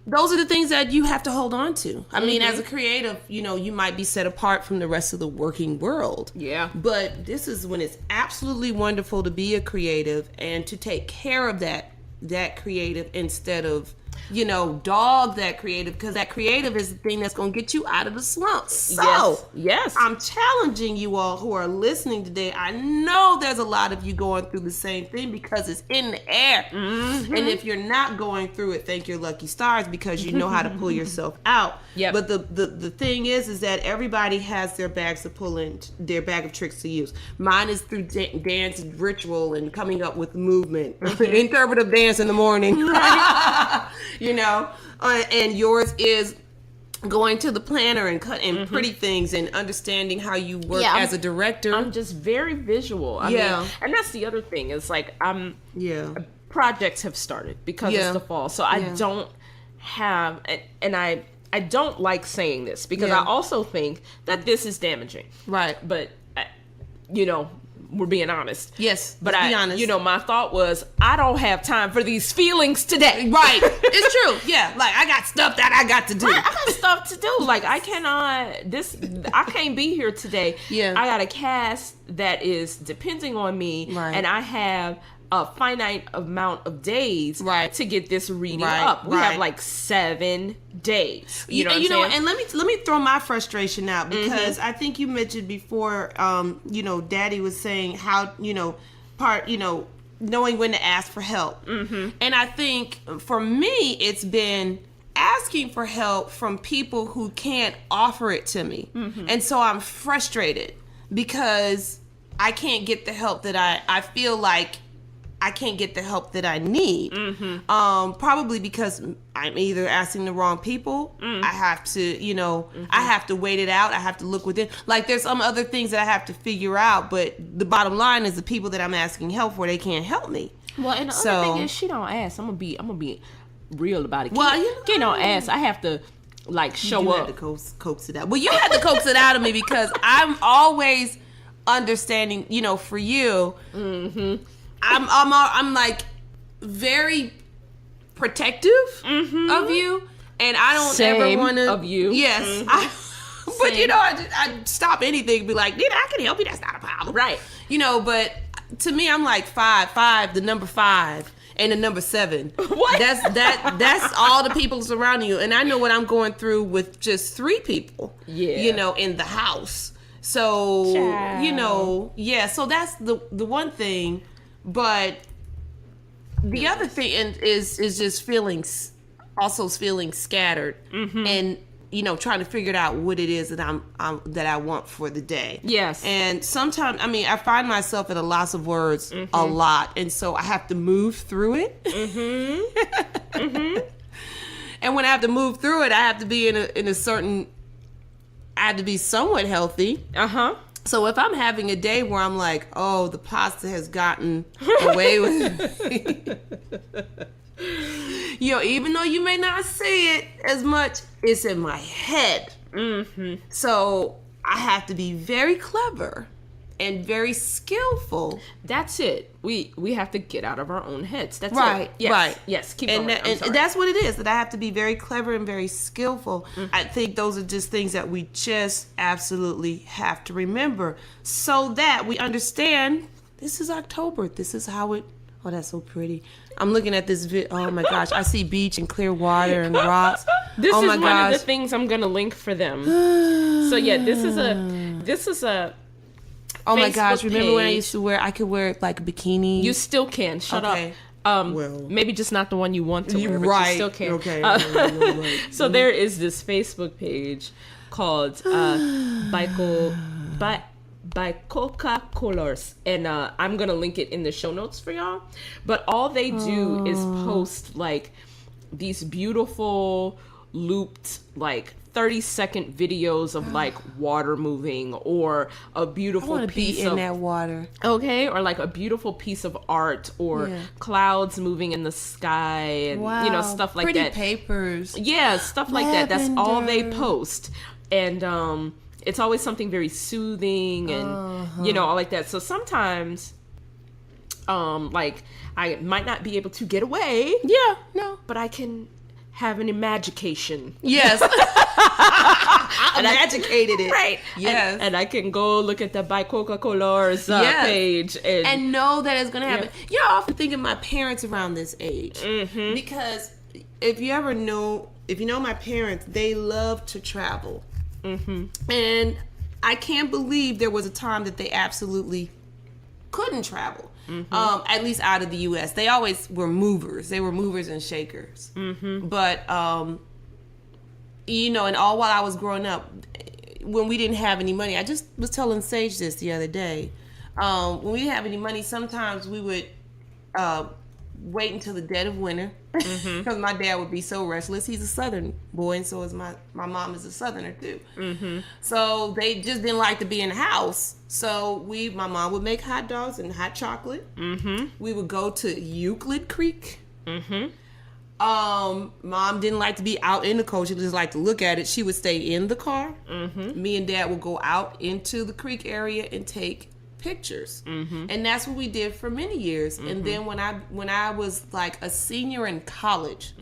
those are the things that you have to hold on to. I mean, as a creative, you know, you might be set apart from the rest of the working world. Yeah. But this is when it's absolutely wonderful to be a creative and to take care of that creative instead of, you know, dog that creative, because that creative is the thing that's going to get you out of the slump. So, yes. I'm challenging you all who are listening today. I know there's a lot of you going through the same thing because it's in the air. Mm-hmm. And if you're not going through it, thank your lucky stars because you know how to pull yourself out. Yep. But the thing is that everybody has their bags to pull in, their bag of tricks to use. Mine is through dance and ritual and coming up with movement. Interpretive dance in the morning. Right. You know, and yours is going to the planner and cutting pretty things and understanding how you work as a director. I'm just very visual. I mean, and that's the other thing. It's like projects have started because it's the fall, so I don't have, and I don't like saying this because I also think that this is damaging. Right, but you know. We're being honest. Yes, but be honest. You know, my thought was, I don't have time for these feelings today. Right. It's true. Yeah. Like, I got stuff that I got to do. Right. I got stuff to do. Like, I can't be here today. Yeah. I got a cast that is depending on me. Right. And I have a finite amount of days to get this reading up. We have like 7 days. You know what I'm saying? And let me throw my frustration out because I think you mentioned before, you know, Daddy was saying how, you know, knowing when to ask for help. Mm-hmm. And I think for me, it's been asking for help from people who can't offer it to me. Mm-hmm. And so I'm frustrated because I can't get the help that I feel like I can't get the help that I need. Mm-hmm. Probably because I'm either asking the wrong people. I have to, you know, I have to wait it out. I have to look within. Like, there's some other things that I have to figure out. But the bottom line is the people that I'm asking help for, they can't help me. Well, and the other thing is, she don't ask. I'm gonna be real about it. Well, you don't ask. I have to like show you up. Had to coax it out. Well, you had to coax it out of me because I'm always understanding. You know, for you. Mm-hmm. I'm like very protective of you, and I don't ever want to of you. Yes, but you know, I stop anything and be like, Nina, I can help you. That's not a problem, right? You know, but to me, I'm like 5, the number 5. And the number 7. What? That's all the people surrounding you, and I know what I'm going through with just 3 people. Yeah, you know, in the house. So you know, so that's the one thing. But the other thing is just feeling scattered and, you know, trying to figure out what it is that that I want for the day. Yes. And sometimes, I mean, I find myself at a loss of words a lot, and so I have to move through it. And when I have to move through it, I have to be in a certain. I have to be somewhat healthy. So if I'm having a day where I'm like, oh, the pasta has gotten away with me, you know, even though you may not see it as much, it's in my head. So I have to be very clever and very skillful. That's it. We have to get out of our own heads. That's Right, it. Yes, right. Yes, keep And, going. and that's what it is, that I have to be very clever and very skillful. I think those are just things that we just absolutely have to remember so that we understand this is October. This is how it... Oh, that's so pretty. I'm looking at this oh my gosh. I see beach and clear water and rocks. This oh is my one gosh. of the things I'm going to link for them. So yeah, this is a oh my Facebook gosh. Remember when I page. used to wear, I could wear like a bikini? You still can. Shut Okay. up. Well. Maybe just not the one you want to wear, but Right. you still can. Okay. So there is this Facebook page called by Coca-Colors, and I'm gonna link it in the show notes for y'all. But all they do is post like these beautiful looped like 30-second videos of like water moving, or a I beautiful want to piece be in of that water. okay, or like a beautiful piece of art, or clouds moving in the sky, and you know, stuff like Pretty that. papers. Yeah, stuff like that. That's all they Lavender. post. And it's always something very soothing and you know, all like that. So sometimes like I might not be able to get away, Yeah, no. but I can have an imagication. Yes. And I educated it. Right. Yes. And I can go look at the by Coca-Cola's Yes. page And know that it's going to happen. You know, I often think of my parents around this age. Because if you know my parents, they love to travel. And I can't believe there was a time that they absolutely couldn't travel. At least out of the U.S. They always were movers. They were movers and shakers. But, you know, and all while I was growing up, when we didn't have any money, I just was telling Sage this the other day. When we didn't have any money, sometimes we would wait until the dead of winter, because my dad would be so restless. He's a Southern boy, and so is my mom is a Southerner too. So they just didn't like to be in the house. So my mom would make hot dogs and hot chocolate. We would go to Euclid Creek. Mom didn't like to be out in the cold. She just liked to look at it. She would stay in the car. Me and Dad would go out into the creek area and take pictures. And that's what we did for many years. And then when I was like a senior in college,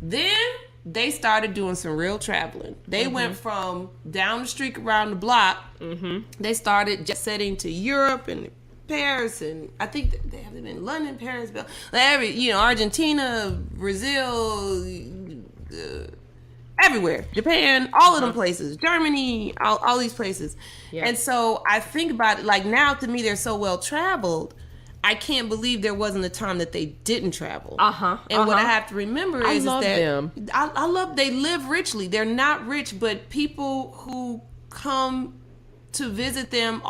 then they started doing some real traveling. They went from down the street around the block. They started jet setting to Europe and Paris, and I think they have been in London, Paris, Argentina, Brazil, everywhere, Japan, all of them places, Germany, all these places. And so I think about it, like now to me they're so well traveled, I can't believe there wasn't a time that they didn't travel. And what I have to remember is that them. I love, they live richly. They're not rich, but people who come to visit them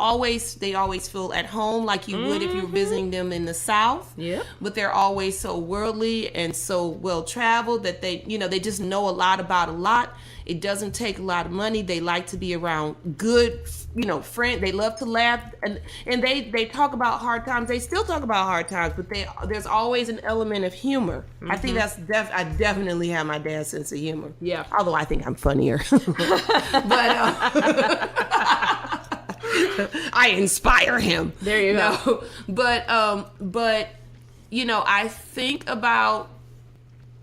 they always feel at home, like you would if you were visiting them in the South. But they're always so worldly and so well traveled that they just know a lot about a lot. It doesn't take a lot of money. They like to be around good, friends. They love to laugh, and they talk about hard times. They still talk about hard times, but there's always an element of humor. I think I definitely have my dad's sense of humor. Although I think I'm funnier. But I inspire him. There you go. But I think about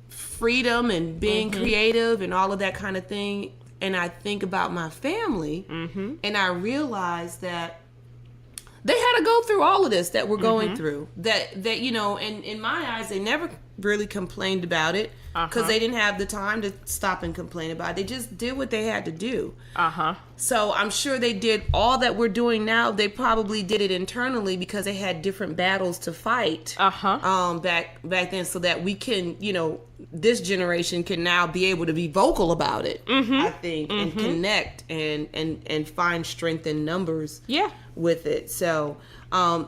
freedom and being creative and all of that kind of thing, and I think about my family, and I realize that they had to go through all of this that we're going through. That and in my eyes, they never really complained about it because they didn't have the time to stop and complain about it. They just did what they had to do. So I'm sure they did all that we're doing now. They probably did it internally because they had different battles to fight back then, so that we can, this generation can now be able to be vocal about it. I think and connect and find strength in numbers. With it. So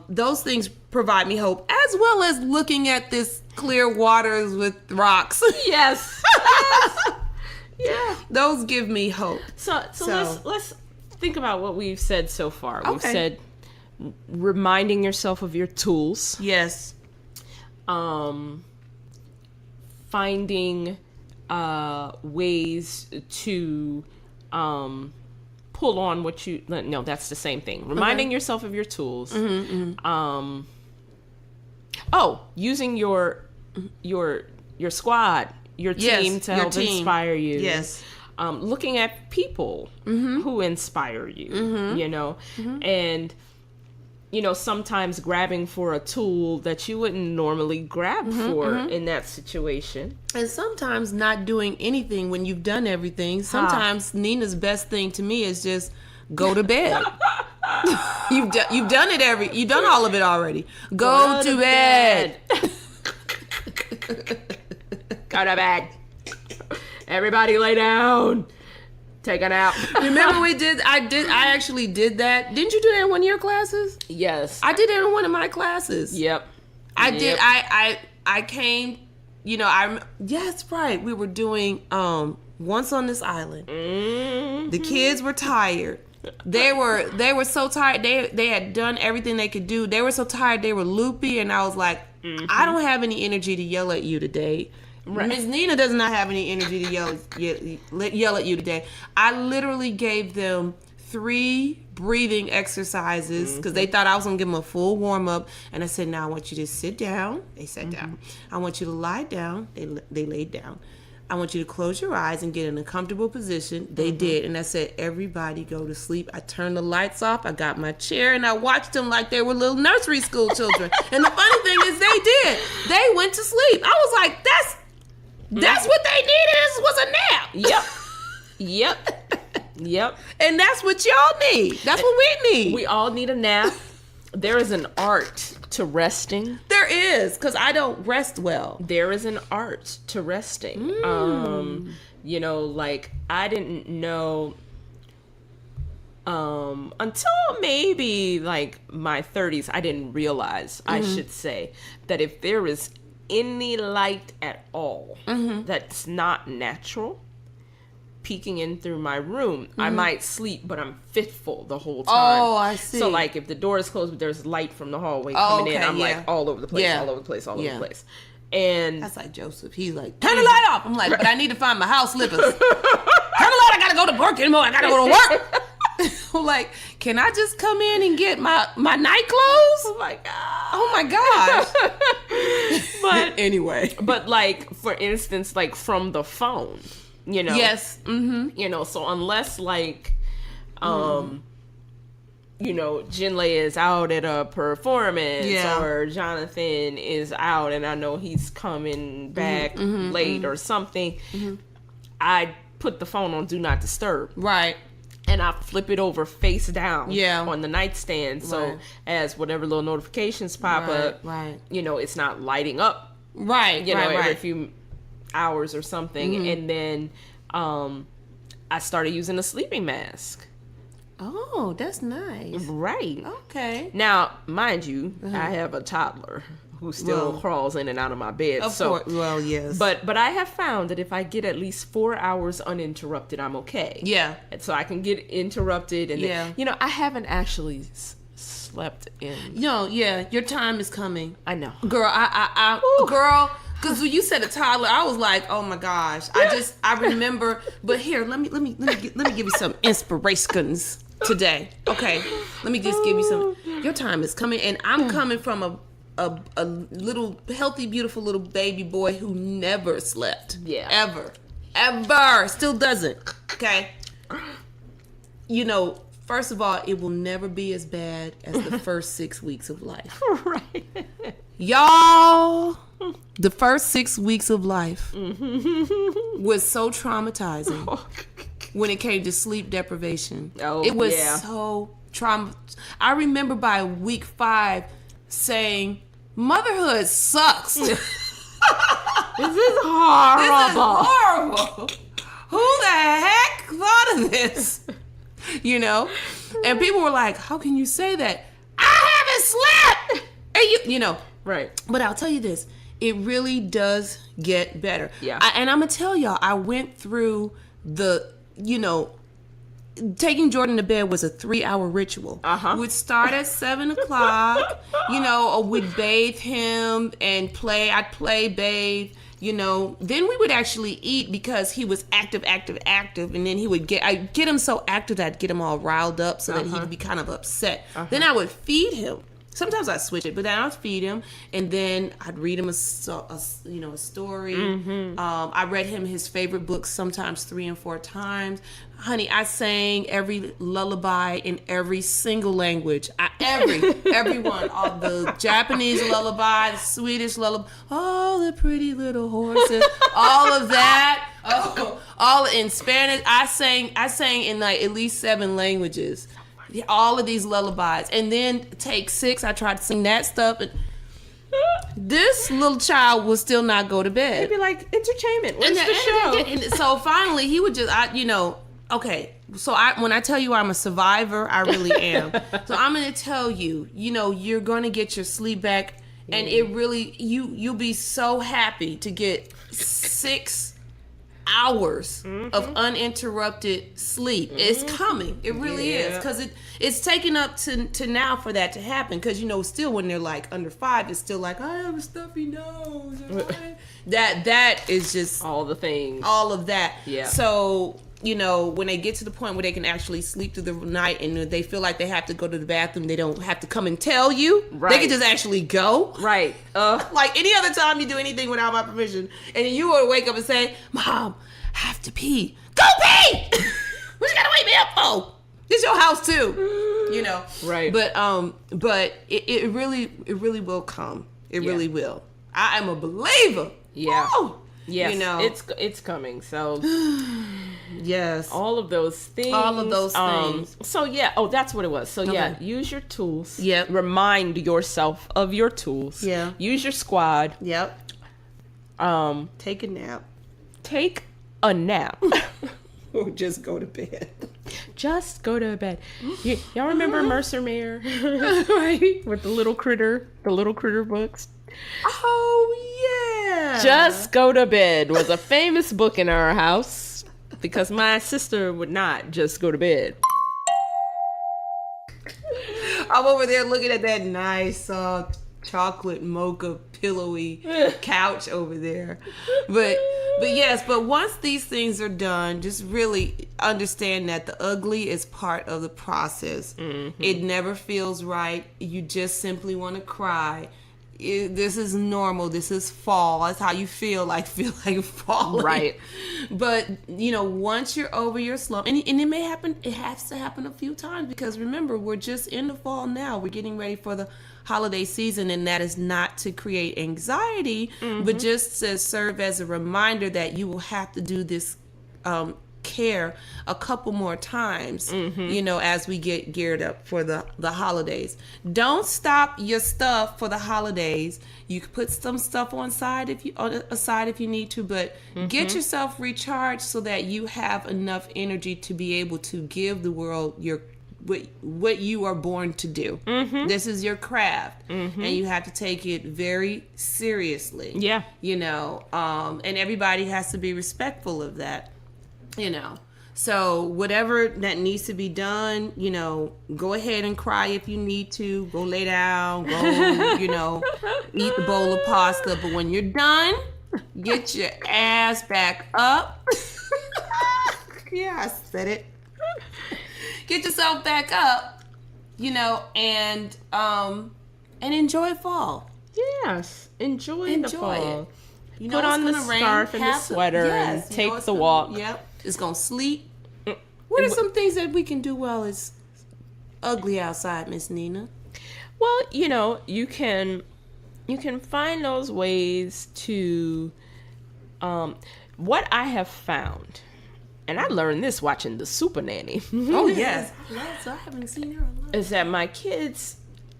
those things provide me hope, as well as looking at this clear waters with rocks. Yes. Those give me hope. So let's think about what we've said so far. We've said reminding yourself of your tools. Yes. Finding ways to pull on what you, no, that's the same thing. Reminding yourself of your tools. Using your squad, your team to help inspire you. Yes. Looking at people who inspire you, you know, and, you know, sometimes grabbing for a tool that you wouldn't normally grab for in that situation. And sometimes not doing anything when you've done everything. Sometimes Nina's best thing to me is just go to bed. You've done all of it already. Go to bed. Go to bed. Everybody lay down. Take a nap. Remember I actually did that. Didn't you do that in one of your classes? Yes. I did that in one of my classes. Yep. I did. I came, you know, yes, right. We were doing Once on This Island. The kids were tired. They were so tired. They had done everything they could do. They were so tired. They were loopy, and I was like, I don't have any energy to yell at you today. Right. Miss Nina does not have any energy to yell at you today. I literally gave them 3 breathing exercises because they thought I was going to give them a full warm-up. And I said, now I want you to sit down. They sat down. I want you to lie down. They laid down. I want you to close your eyes and get in a comfortable position. They did. And I said, everybody go to sleep. I turned the lights off. I got my chair and I watched them like they were little nursery school children. And the funny thing is they did. They went to sleep. I was like, that's what they needed was a nap. Yep. And that's what y'all need. That's what we need. We all need a nap. There is an art to resting. There is, because I don't rest well. There is an art to resting. You know, like I didn't know until maybe like my 30s, I didn't realize, I should say, that if there is any light at all that's not natural peeking in through my room, I might sleep, but I'm fitful the whole time. Oh, I see. So like if the door is closed, but there's light from the hallway coming in, I'm like all over the place, all over the place. And that's like Joseph. He's like, turn the light off. I'm like, but I need to find my house slippers. Turn the light. I gotta go to work anymore. I gotta go to work. I'm like, can I just come in and get my night clothes? Oh my gosh. But anyway, but like for instance, like from the phone, you know. Yes. You know, so unless like you know, Jinlei is out at a performance or Jonathan is out and I know he's coming back late or something, I put the phone on Do Not Disturb. Right. And I flip it over face down on the nightstand. So as whatever little notifications pop up, you know, it's not lighting up. Right. You know, every few hours or something. And then I started using a sleeping mask. Oh, that's nice. Right. Okay. Now, mind you, I have a toddler who still crawls in and out of my bed. Of course. Well, yes. But I have found that if I get at least 4 hours uninterrupted, I'm okay. Yeah. And so I can get interrupted. And then, you know, I haven't actually slept in. No, your time is coming. I know. Girl, girl, because when you said a toddler, I was like, oh my gosh. I remember, but here, let me give you some inspirations today. Okay. Let me just give you some. Your time is coming, and I'm coming from a little healthy, beautiful little baby boy who never slept. Yeah. Ever. Still doesn't. Okay. You know, first of all, it will never be as bad as the first 6 weeks of life. Right. Y'all, the first 6 weeks of life was so traumatizing when it came to sleep deprivation. Oh, it was so I remember by week 5 saying, motherhood sucks. This is horrible. Who the heck thought of this? You know? And people were like, how can you say that? I haven't slept. And you know. Right. But I'll tell you this. It really does get better. Yeah. And I'm going to tell y'all, I went through taking Jordan to bed was a 3-hour ritual. We'd start at 7 o'clock, or we'd bathe him and play. I'd play, bathe, Then we would actually eat because he was active, and then I'd get him so active that I'd get him all riled up so that he'd be kind of upset. Then I would feed him. Sometimes I'd switch it, but then I'd feed him, and then I'd read him a story. I read him his favorite books sometimes 3 and 4 times. Honey, I sang every lullaby in every single language. Everyone. All the Japanese lullaby, the Swedish lullaby, all the pretty little horses, all of that. All in Spanish. I sang in like at least 7 languages. All of these lullabies. And then take 6, I tried to sing that stuff. And this little child will still not go to bed. It'd be like, entertainment. Where's the show? And so finally, he would just, okay. So when I tell you I'm a survivor, I really am. So I'm going to tell you, you're going to get your sleep back. And it really, you'll be so happy to get 6 hours of uninterrupted sleep. It's coming. It really is, because it's taken up to now for that to happen, because still when they're like under 5, it's still like, I have a stuffy nose. that is just all the things, all of that. So when they get to the point where they can actually sleep through the night and they feel like they have to go to the bathroom, they don't have to come and tell you. Right. They can just actually go. Right. Like any other time you do anything without my permission, and then you would wake up and say, Mom, I have to pee. Go pee! What you gotta wake me up for? This your house too. Right. But it really will come. It really will. I am a believer. Yeah. Woo! Yes. It's coming. So yes. All of those things. So that's what it was. So use your tools. Yep. Remind yourself of your tools. Yeah. Use your squad. Yep. Take a nap. Take a nap. Or just go to bed. Just go to bed. Y'all remember Mercer Mayer? Right. With the little critter books. Oh yeah. Just Go to Bed was a famous book in our house because my sister would not just go to bed. I'm over there looking at that nice chocolate mocha pillowy couch over there. But once these things are done, just really understand that the ugly is part of the process. It never feels right. You just simply want to cry. This is normal. This is fall. That's how you feel like falling. Right. But, once you're over your slump, and it may happen, it has to happen a few times, because remember, we're just in the fall now. We're getting ready for the holiday season, and that is not to create anxiety, but just to serve as a reminder that you will have to do this care a couple more times, as we get geared up for the holidays. Don't stop your stuff for the holidays. You can put some stuff aside if you need to, but get yourself recharged so that you have enough energy to be able to give the world what you are born to do. This is your craft, and you have to take it very seriously. Yeah. And everybody has to be respectful of that. So whatever that needs to be done, go ahead and cry if you need to. Go lay down, go, eat the bowl of pasta. But when you're done, get your ass back up. Yeah, I said it. Get yourself back up, and enjoy fall. Yes, enjoy the fall. It. Put on the scarf and the sweater and take the walk. Yep. It's going to sleep. What are some things that we can do while it's ugly outside, Miss Nina? Well, you can find those ways to what I have found, and I learned this watching The Super Nanny. Oh yes. I haven't seen her a lot. Is that my kids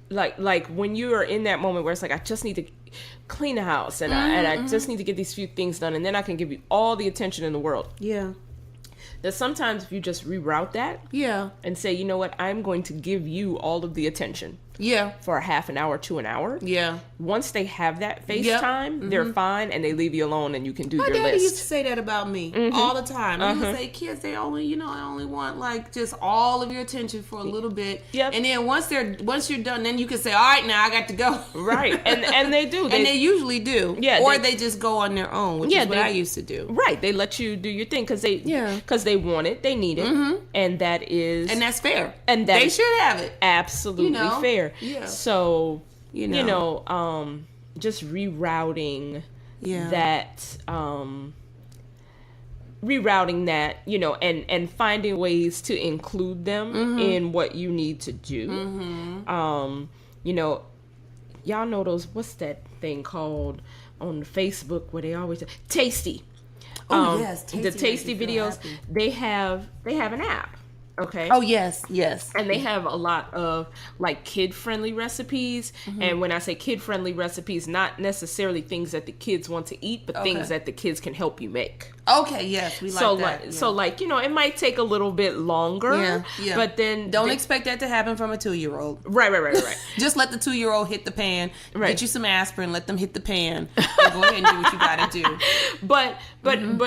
like when you are in that moment where it's like, I just need to clean the house and I just need to get these few things done, and then I can give you all the attention in the world. Yeah. That sometimes if you just reroute that, yeah, and say, you know what, I'm going to give you all of the attention. Yeah. for a half an hour to an hour. Yeah. Once they have that FaceTime, they're fine, and they leave you alone, and you can do My your daddy list. used to say that about me all the time. He would say, kids, they only, I only want like just all of your attention for a little bit. Yep. And then once you're done, then you can say, all right, now I got to go. Right. And they do. And they usually do. Yeah. Or they just go on their own, which is what I used to do. Right. They let you do your thing because they want it, they need it, and that's fair. And they should have it. Absolutely fair. Yeah. So just rerouting that. Rerouting that, and finding ways to include them in what you need to do. Y'all know those, what's that thing called on Facebook where they always Tasty. Yes, Tasty. The Tasty videos, they have an app. Okay. Oh, yes. And they have a lot of like kid-friendly recipes. And when I say kid-friendly recipes, not necessarily things that the kids want to eat, but things that the kids can help you make. Okay, yes, we like that. So it might take a little bit longer. Yeah. But then don't expect that to happen from a 2-year-old. Right. Just let the 2-year-old hit the pan. Right. Get you some aspirin. Let them hit the pan. And go ahead and do what you gotta do. But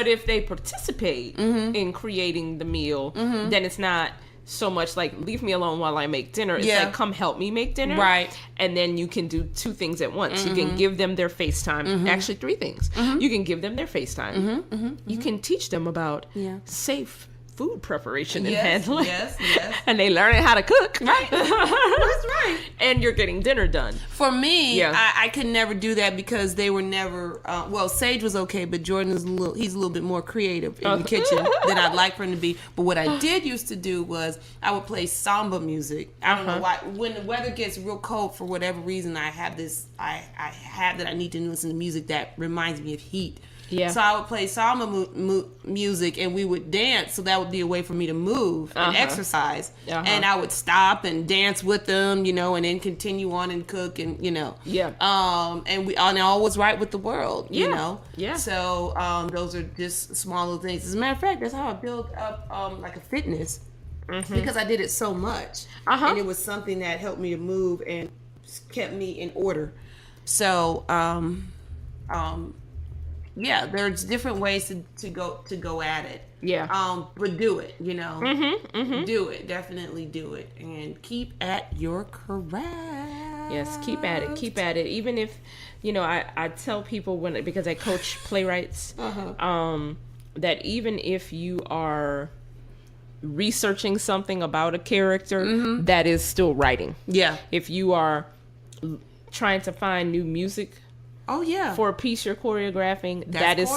if they participate in creating the meal, then it's not so much like leave me alone while I make dinner. It's like come help me make dinner. Right. And then you can do 2 things at once. You can give them their FaceTime. Actually 3 things. You can give them their FaceTime. You can teach them about safe food preparation and handling. Yes. And they learn how to cook. Right. That's right. And you're getting dinner done. For me, I could never do that because they were never, Sage was okay, but Jordan is he's a little bit more creative in the kitchen than I'd like for him to be. But what I did used to do was I would play samba music. I don't know why. When the weather gets real cold, for whatever reason, I have that I need to listen to music that reminds me of heat. Yeah. So I would play samba music and we would dance. So that would be a way for me to move and exercise. And I would stop and dance with them, and then continue on and cook and, Yeah. And I was right with the world, Yeah. So those are just small little things. As a matter of fact, that's how I built up like a fitness because I did it so much. And it was something that helped me to move and kept me in order. So, yeah, there's different ways to go at it. Yeah. But do it, Do it. Definitely do it. And keep at your craft. Yes, keep at it. Even if, I tell people because I coach playwrights, that even if you are researching something about a character, that is still writing. Yeah. If you are trying to find new music, for a piece you're choreographing, that is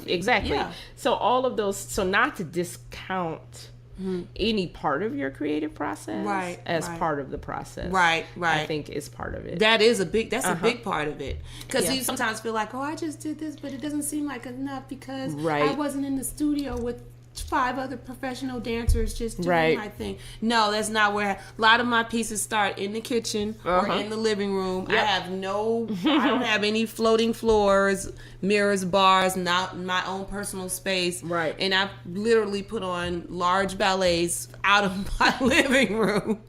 exactly. Yeah. So all of those, so not to discount any part of your creative process as part of the process. Right. I think is part of it. That is a big part of it. Because you sometimes feel like, I just did this, but it doesn't seem like enough because I wasn't in the studio with 5 other professional dancers just doing my thing. No, that's not where a lot of my pieces start in the kitchen or in the living room. Yep. I don't have any floating floors, mirrors, bars, not my own personal space. Right. And I literally put on large ballets out of my living room.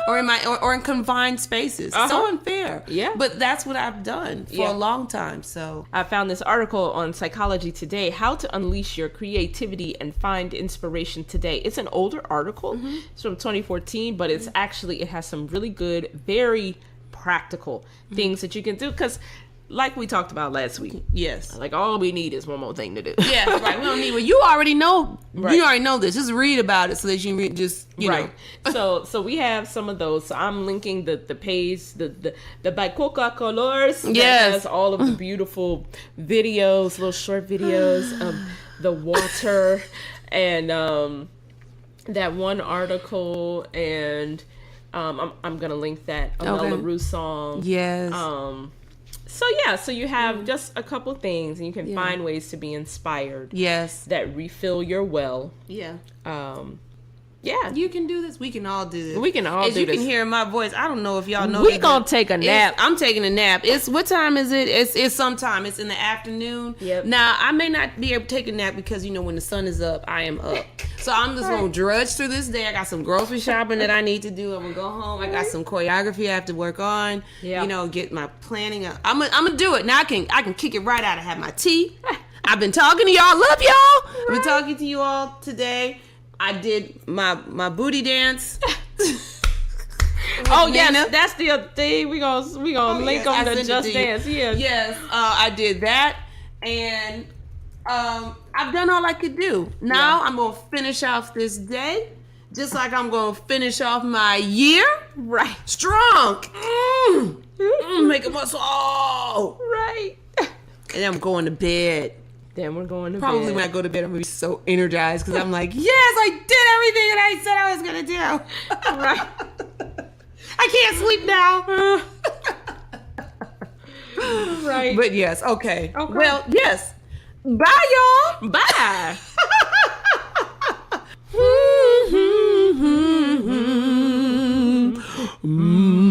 Or in confined spaces. So unfair. Yeah. But that's what I've done for a long time. So I found this article on Psychology Today, How to Unleash Your Creativity and Find Inspiration Today. It's an older article. It's from 2014, but it has some really good, very practical things that you can do. Because like we talked about last week. Yes. Like all we need is one more thing to do. Yeah, right. We don't need you already know. Right. You already know this. Just read about it so that you can you know. So we have some of those. So I'm linking the page, the Bicoca Colors. Yes. Has all of the beautiful videos, little short videos of the water and that one article and I'm gonna link that Amel Larrieux song. Yes. So you have just a couple things, and you can find ways to be inspired. Yes. That refill your well. Yeah. Yeah. You can do this. We can all do this. We can all As do you this. can hear in my voice, I don't know if y'all know. We gonna take a nap. I'm taking a nap. What time is it? It's sometime. It's in the afternoon. Yep. Now, I may not be able to take a nap because, when the sun is up, I am up. So I'm just going to drudge through this day. I got some grocery shopping that I need to do. I'm going to go home. I got some choreography I have to work on. Yeah. Get my planning. I'm going to do it. Now I can kick it right out. I have my tea. I've been talking to y'all. Love y'all. I've been talking to you all today. I did my booty dance. Oh yes, that's the other thing. We gonna link on the Just Dance. Yes, I did that, and I've done all I could do. Now I'm gonna finish off this day, just like I'm gonna finish off my year. Right, strong. Make a muscle. Right. And then I'm going to bed. Then we're going to Probably bed. when I go to bed, I'm gonna be so energized because I'm like, yes, I did everything that I said I was gonna do. Right. I can't sleep now. Right. But yes, okay. Well, yes. Bye, y'all. Bye. Mm-hmm.